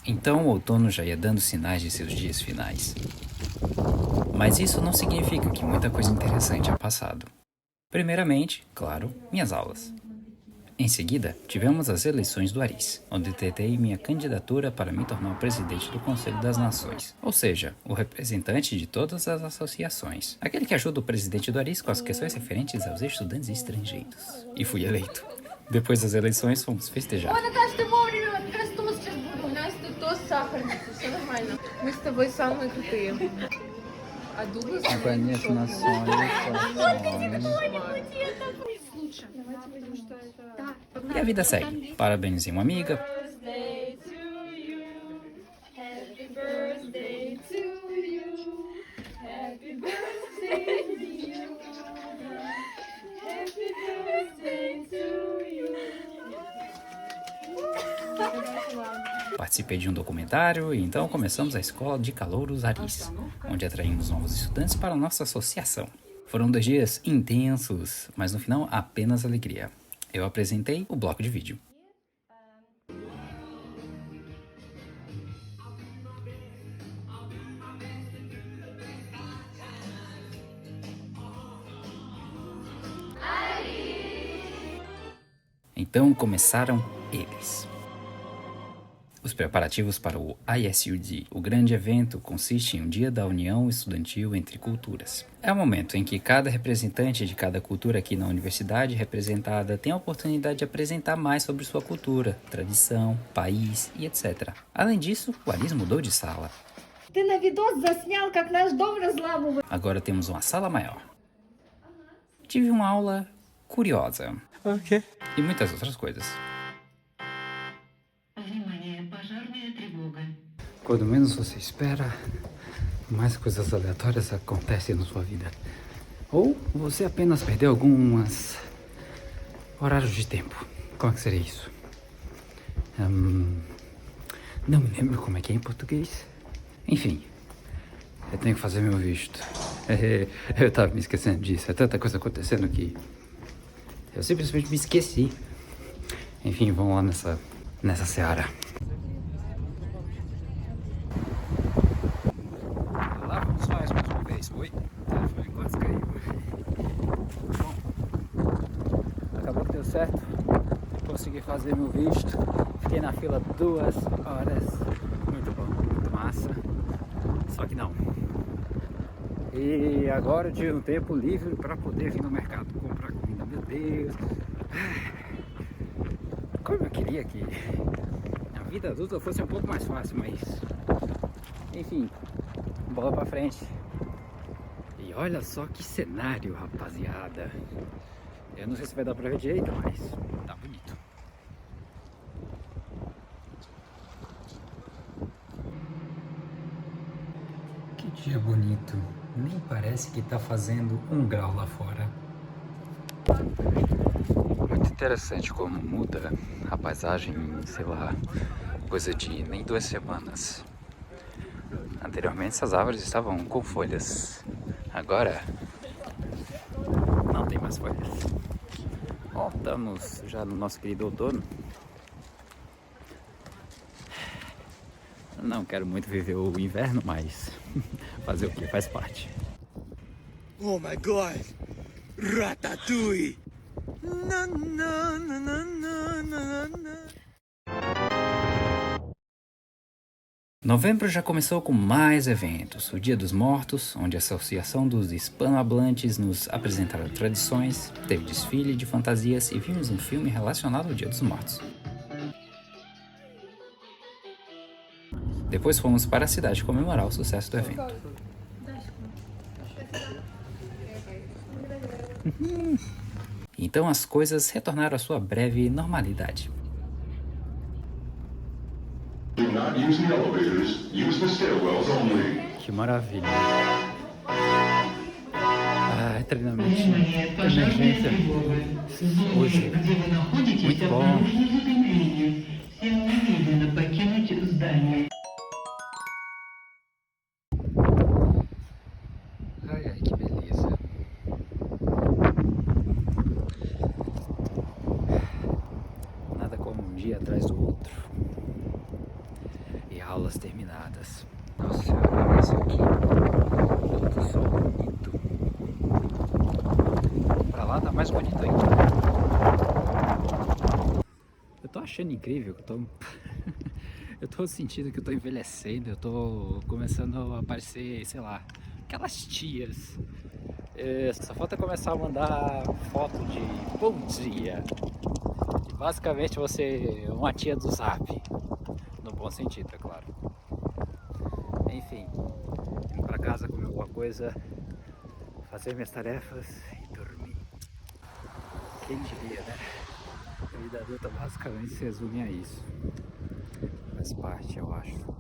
Então o outono já ia dando sinais de seus dias finais. Mas isso não significa que muita coisa interessante ha passado. Primeiramente, claro, minhas aulas. Em seguida, tivemos as eleições do Aris, onde tentei minha candidatura para me tornar o presidente do Conselho das Nações, ou seja, o representante de todas as associações, aquele que ajuda o presidente do Aris com as questões referentes aos estudantes estrangeiros. E fui eleito. Depois das eleições, fomos festejar. Ой, Наташ, ты вовремя, вот как раз тост сейчас буду. У нас тут тост сахарница, все нормально. Мы с тобой самые крутые. А Дуглас... Companhias Nações, Лучше. Давайте возьмем, что это... E a vida segue. Parabenizei uma amiga. Birthday to you. Happy birthday to you. Happy birthday to you. Happy birthday to you. Participei de um documentário e então começamos a escola de calouros Aris, onde atraímos novos estudantes para a nossa associação. Foram 2 dias intensos, mas no final apenas alegria. Eu apresentei o bloco de vídeo. Então começaram eles. Os preparativos para o ISUD, o grande evento, consiste em um dia da união estudantil entre culturas. É o momento em que cada representante de cada cultura aqui na universidade representada tem a oportunidade de apresentar mais sobre sua cultura, tradição, país e etc. Além disso, o Aris mudou de sala. Ты на видос заснял, как наш дом разламывают. Agora temos uma sala maior. Tive uma aula curiosa. E muitas outras coisas. Quando menos você espera, mais coisas aleatórias acontecem na sua vida. Ou você apenas perdeu alguns horários de tempo. Como é que seria isso? Não me lembro como é que é em português. Enfim, eu tenho que fazer meu visto. Eu tava me esquecendo disso. É tanta coisa acontecendo que eu simplesmente me esqueci. Enfim, vamos lá nessa seara. Lá vamos nós mais uma vez. Oi, o telefone quase caiu. Bom, acabou que deu certo. Consegui fazer meu visto. Fiquei na fila 2 horas. Muito bom, muito massa. Só que não. E agora eu tive um tempo livre para poder vir no mercado comprar comida. Meu Deus. Como eu queria que a vida adulta fosse um pouco mais fácil, mas enfim, bola pra frente. E olha só que cenário, rapaziada. Eu não sei se vai dar pra ver direito, mas tá bonito. Que dia bonito. Nem parece que tá fazendo 1 grau lá fora. Muito interessante como muda a paisagem em, sei lá, coisa de nem 2 semanas. Anteriormente essas árvores estavam com folhas. Agora não tem mais folhas. Bom, estamos já no nosso querido outono. Não quero muito viver o inverno, mas fazer o que? Faz parte. Oh my god! Ratatouille! Na, na, na, na, na, na, na. Novembro já começou com mais eventos. O Dia dos Mortos, onde a Associação dos Hispanohablantes nos apresentaram tradições, teve desfile de fantasias e vimos um filme relacionado ao Dia dos Mortos. Depois fomos para a cidade comemorar o sucesso do evento. Então as coisas retornaram à sua breve normalidade. Do not use the elevators, use the stairwells only. Que maravilha! Ah, treinamento de emergência hoje. Muito bom! Ai, ai, que beleza! Nada como um dia atrás do outro. E aulas terminadas. Nossa senhora, olha isso aqui. Puta sol bonito. Pra lá tá mais bonito ainda. Eu tô achando incrível que eu tô... eu tô sentindo que eu tô envelhecendo. Eu tô começando a aparecer, sei lá, aquelas tias. Só falta começar a mandar foto de bom dia. E basicamente você é uma tia do Zap. No bom sentido, é claro. Enfim, indo pra casa comer alguma coisa, fazer minhas tarefas e dormir. Quem diria, né? A vida adulta basicamente se resume a isso. Faz parte, eu acho.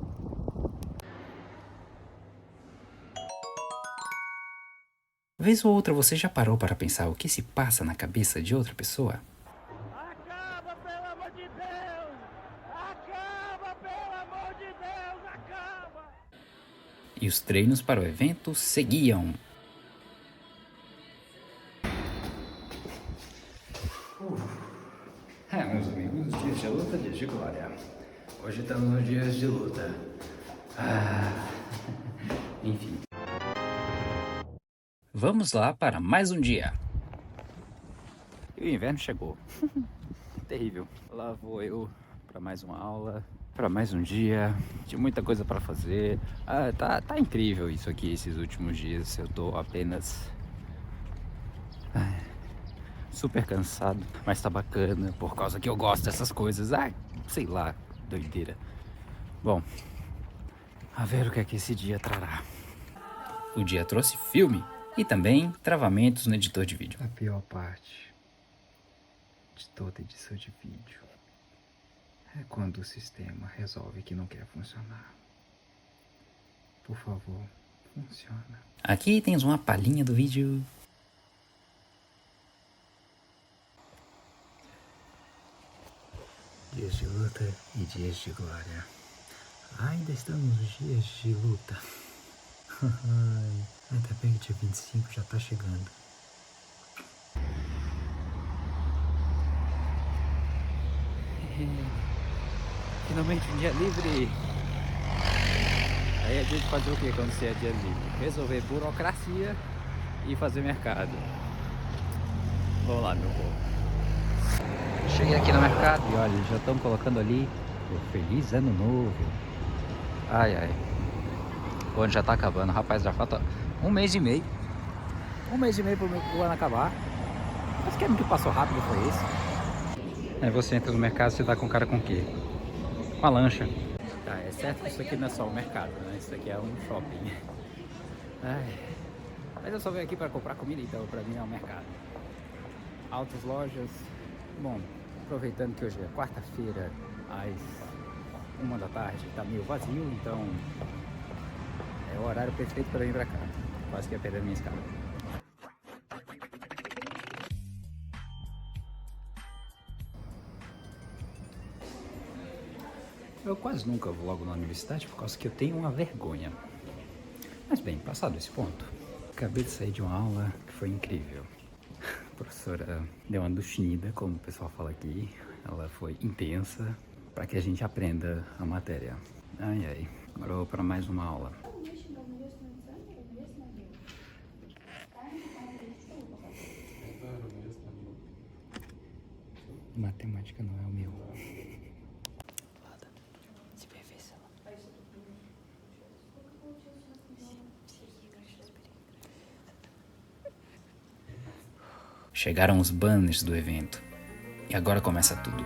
Vez ou outra você já parou para pensar o que se passa na cabeça de outra pessoa? Acaba, pelo amor de Deus! Acaba, pelo amor de Deus! Acaba! E os treinos para o evento seguiam. Meus amigos, dias de luta, dias de glória. Hoje estamos nos dias de luta. Enfim. Vamos lá para mais um dia. E o inverno chegou. Terrível. Lá vou eu para mais uma aula, para mais um dia, de muita coisa para fazer. Tá incrível isso aqui, esses últimos dias. Eu tô apenas super cansado, mas tá bacana, por causa que eu gosto dessas coisas. Sei lá, doideira. Bom, a ver o que é que esse dia trará. O dia trouxe filme e também travamentos no editor de vídeo. A pior parte de toda edição de vídeo é quando o sistema resolve que não quer funcionar. Por favor, funciona. Aqui tens uma palhinha do vídeo. Dias de luta e dias de glória. Ainda estamos nos dias de luta. Ainda bem que dia 25 já tá chegando. Finalmente um dia livre. Aí a gente fazer o que quando você é dia livre? Resolver burocracia e fazer mercado. Vamos lá, meu povo. Cheguei aqui no mercado e olha, já estão colocando ali o Feliz Ano Novo. Ai, ai. O ano já tá acabando, rapaz, já falta um mês e meio. Um mês e meio pro ano acabar. Mas que ano que passou rápido foi esse? Aí você entra no mercado, você tá com cara com o quê? Com a lancha. Tá, é certo que isso aqui não é só o mercado, né? Isso aqui é um shopping. Ai. Mas eu só venho aqui para comprar comida, então pra mim é um mercado. Altas lojas. Bom, aproveitando que hoje é quarta-feira, às 1 da tarde, tá meio vazio, então é o horário perfeito para vir pra cá. Quase que ia perder a minha escala. Eu quase nunca vlogo na universidade por causa que eu tenho uma vergonha. Mas bem, passado esse ponto, acabei de sair de uma aula que foi incrível. A professora deu uma duchinida, como o pessoal fala aqui. Ela foi intensa para que a gente aprenda a matéria. Ai, ai. Agora eu vou para mais uma aula. Matemática não é o meu. Chegaram os banners do evento. E agora começa tudo.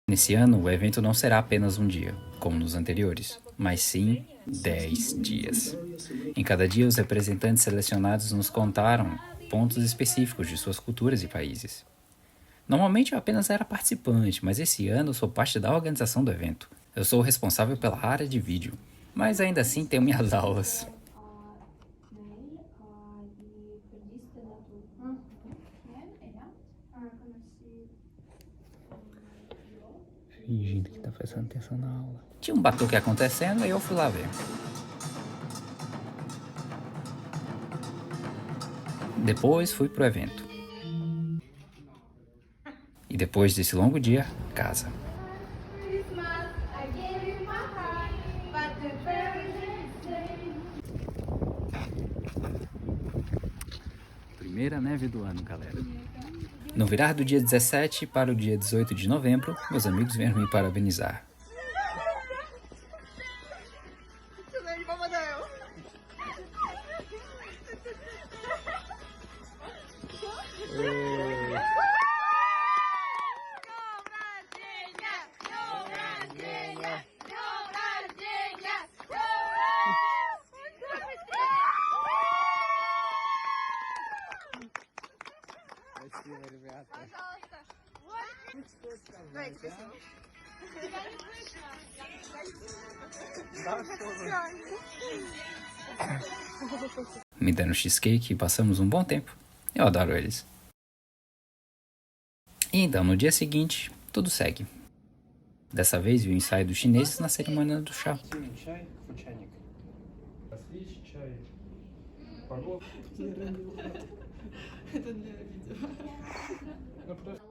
Nesse ano, o evento não será apenas um dia, como nos anteriores, mas sim 10 dias. Em cada dia, os representantes selecionados nos contaram pontos específicos de suas culturas e países. Normalmente eu apenas era participante, mas esse ano eu sou parte da organização do evento. Eu sou o responsável pela área de vídeo, mas ainda assim tenho minhas aulas. Fingindo que tá prestando atenção na aula. Tinha um batuque acontecendo e eu fui lá ver. Depois fui pro evento. E depois desse longo dia, casa. Primeira neve do ano, galera. No virar do dia 17 para o dia 18 de novembro, meus amigos vieram me parabenizar. Me deram cheesecake e passamos um bom tempo. Eu adoro eles. E então, no dia seguinte, tudo segue. Dessa vez vi o ensaio dos chineses na cerimônia do chá.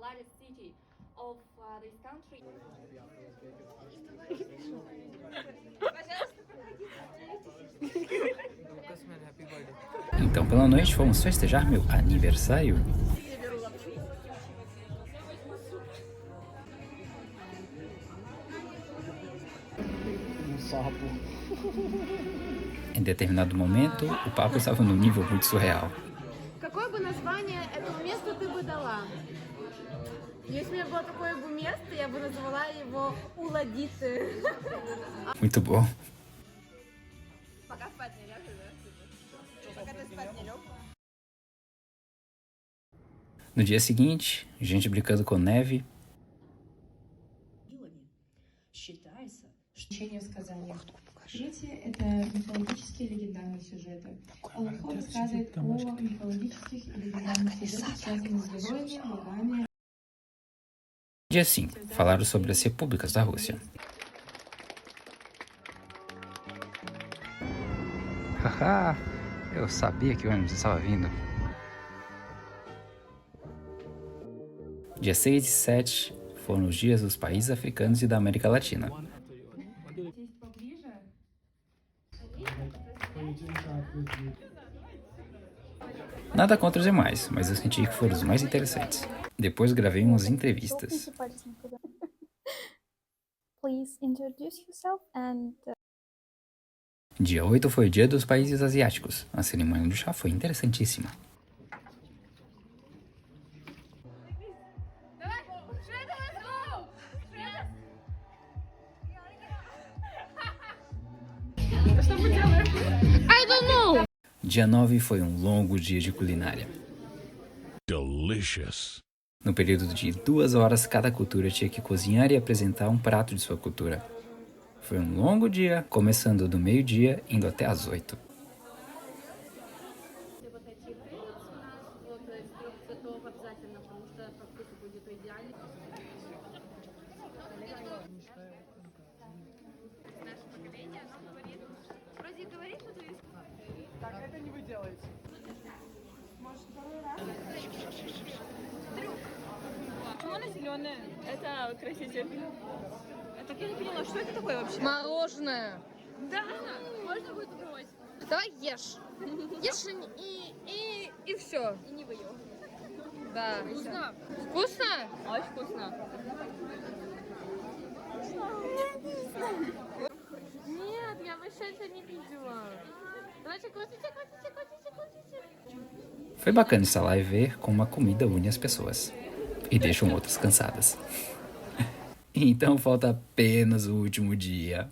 largest city of this country. Então, pela noite, fomos festejar meu aniversário. Em determinado momento, o papo estava num nível muito surreal. Какое бы название этому месту ты бы дала? Если у меня было такое бы место, я бы назвала его Уладиты. Muito bom. Пока спать не ляжешь, да? Пока ты спать не лег. No dia seguinte, gente brincando com neve. Считается, что течение в сказаниях. Третье – это мифологические легендарные сюжеты. Аллахо рассказывает о мифологических и легендарных сюжетах, связанных с героями, богами. Dia 5, falaram sobre as repúblicas da Rússia. Haha, eu sabia que o ônibus estava vindo. Dia 6 e 7 foram os dias dos países africanos e da América Latina. Nada contra os demais, mas eu senti que foram os mais interessantes. Depois gravei umas entrevistas. Please introduce yourself and Dia 8 foi o dia dos países asiáticos. A cerimônia do chá foi interessantíssima. Dia 9 foi um longo dia de culinária. Delicious. No período de 2 horas, cada cultura tinha que cozinhar e apresentar um prato de sua cultura. Foi um longo dia, começando do meio-dia, indo até às 8. Почему она зеленая? Это краситель. Так я не поняла, что это такое вообще? Мороженое. Да, можно будет попробовать. Давай ешь. Ешь и все. И не выел. Да. Вкусно. Вкусно? Очень вкусно. Нет, я вообще это не видела. Давайте крутите. Foi bacana estar lá e ver como a comida une as pessoas. E deixam outras cansadas. Então falta apenas o último dia.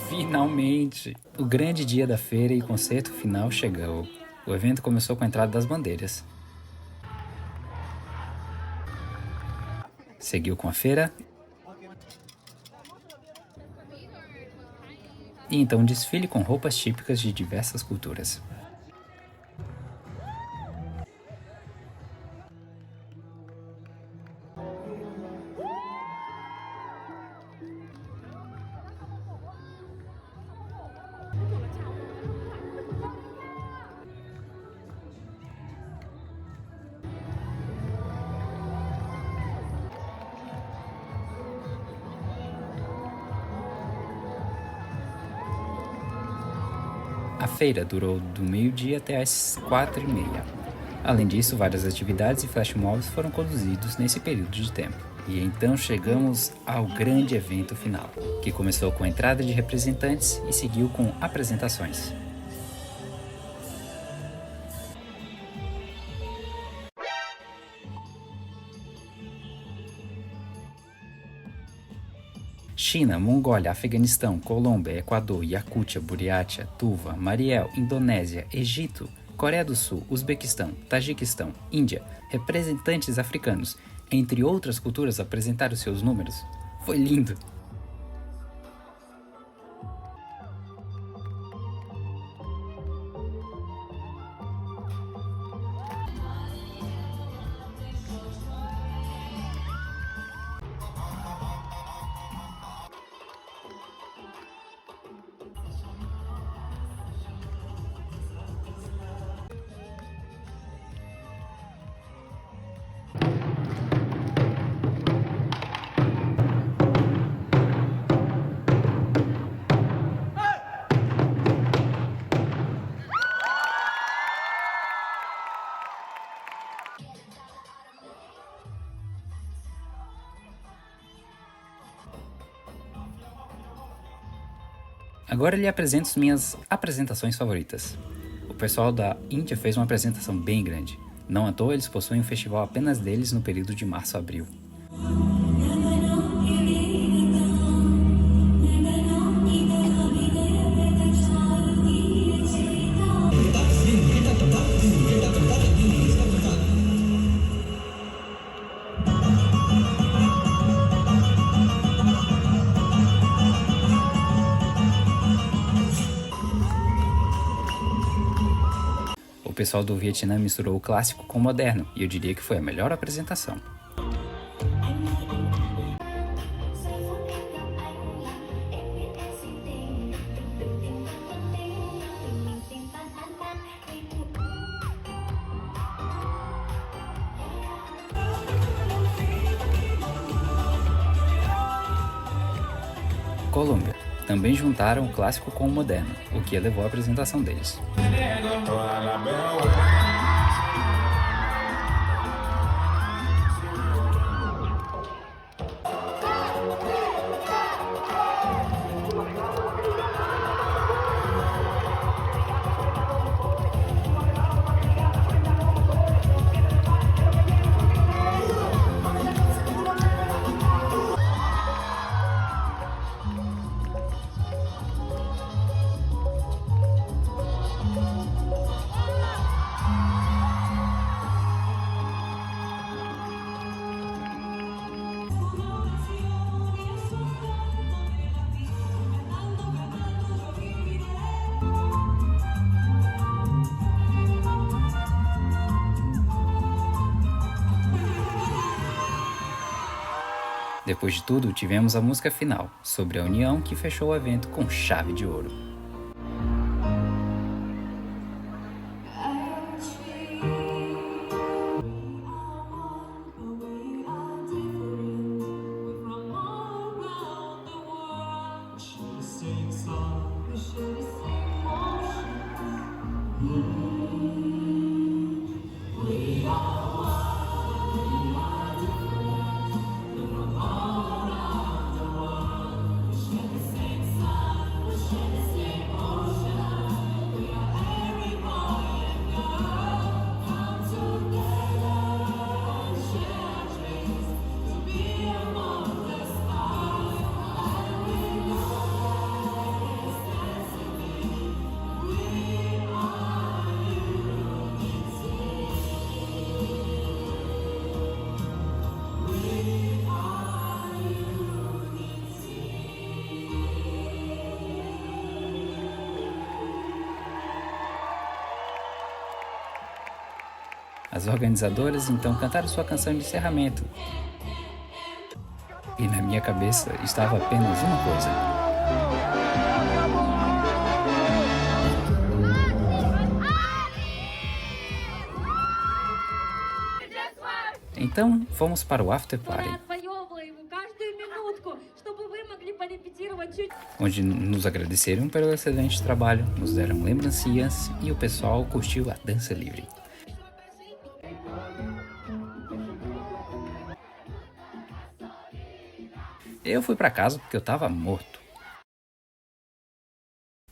Finalmente! O grande dia da feira e concerto final chegou. O evento começou com a entrada das bandeiras. Seguiu com a feira. E então um desfile com roupas típicas de diversas culturas. A feira durou do meio-dia até às 4h30. Além disso, várias atividades e flash mobs foram conduzidos nesse período de tempo. E então chegamos ao grande evento final, que começou com a entrada de representantes e seguiu com apresentações. China, Mongólia, Afeganistão, Colômbia, Equador, Yakutia, Buriatia, Tuva, Mariel, Indonésia, Egito, Coreia do Sul, Uzbequistão, Tajiquistão, Índia, representantes africanos, entre outras culturas, apresentaram seus números. Foi lindo! Agora lhe apresento minhas apresentações favoritas. O pessoal da Índia fez uma apresentação bem grande. Não à toa eles possuem um festival apenas deles no período de março a abril. O pessoal do Vietnã misturou o clássico com o moderno, e eu diria que foi a melhor apresentação. Colômbia. Também juntaram o clássico com o moderno, o que elevou a apresentação deles. Depois de tudo, tivemos a música final, sobre a união que fechou o evento com chave de ouro. As organizadoras então cantaram sua canção de encerramento. E na minha cabeça estava apenas uma coisa. Então, fomos para o after party. Отвоевываем каждую минутку, чтобы вы могли порепетировать чуть onde nos agradeceram pelo excelente trabalho, nos deram lembrancinhas e o pessoal curtiu a dança livre. Eu fui para casa porque eu estava morto.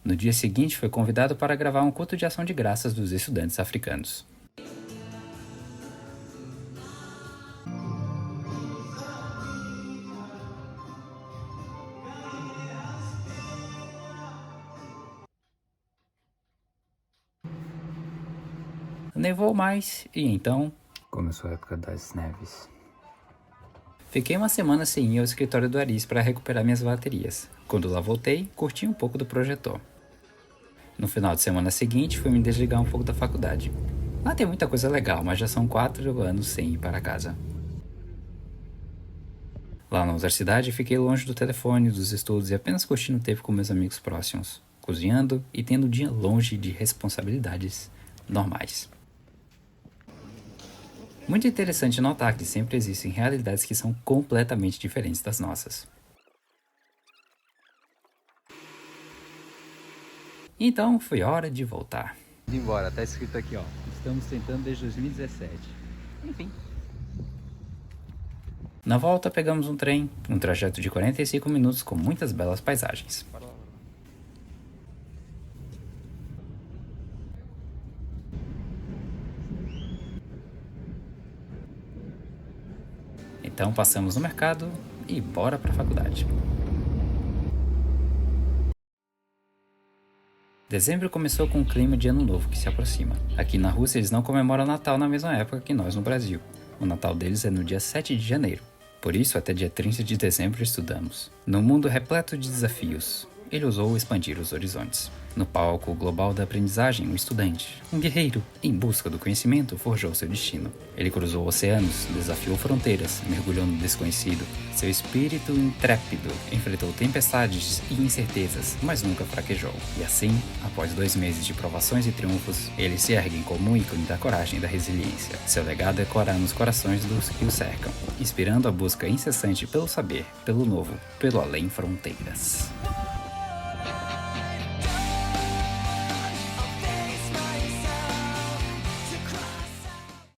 No dia seguinte, fui convidado para gravar um culto de ação de graças dos estudantes africanos. Nevou mais e então começou a época das neves. Fiquei uma semana sem ir ao escritório do Aris para recuperar minhas baterias. Quando lá voltei, curti um pouco do projetor. No final de semana seguinte, fui me desligar um pouco da faculdade. Lá tem muita coisa legal, mas já são 4 anos sem ir para casa. Lá na universidade, fiquei longe do telefone, dos estudos e apenas curtindo o tempo com meus amigos próximos, cozinhando e tendo um dia longe de responsabilidades normais. Muito interessante notar que sempre existem realidades que são completamente diferentes das nossas. Então, foi hora de voltar. Embora, tá escrito aqui, ó. Estamos tentando desde 2017. Enfim. Na volta, pegamos um trem, um trajeto de 45 minutos com muitas belas paisagens. Então passamos no mercado e bora pra faculdade. Dezembro começou com um clima de ano novo que se aproxima. Aqui na Rússia eles não comemoram o Natal na mesma época que nós no Brasil. O Natal deles é no dia 7 de janeiro. Por isso, até dia 30 de dezembro estudamos. Num mundo repleto de desafios, ele ousou expandir os horizontes. No palco global da aprendizagem, um estudante, um guerreiro, em busca do conhecimento, forjou seu destino. Ele cruzou oceanos, desafiou fronteiras, mergulhou no desconhecido. Seu espírito intrépido enfrentou tempestades e incertezas, mas nunca fraquejou. E assim, após 2 meses de provações e triunfos, ele se ergue como um ícone da coragem e da resiliência. Seu legado ecoará nos corações dos que o cercam, inspirando a busca incessante pelo saber, pelo novo, pelo além fronteiras.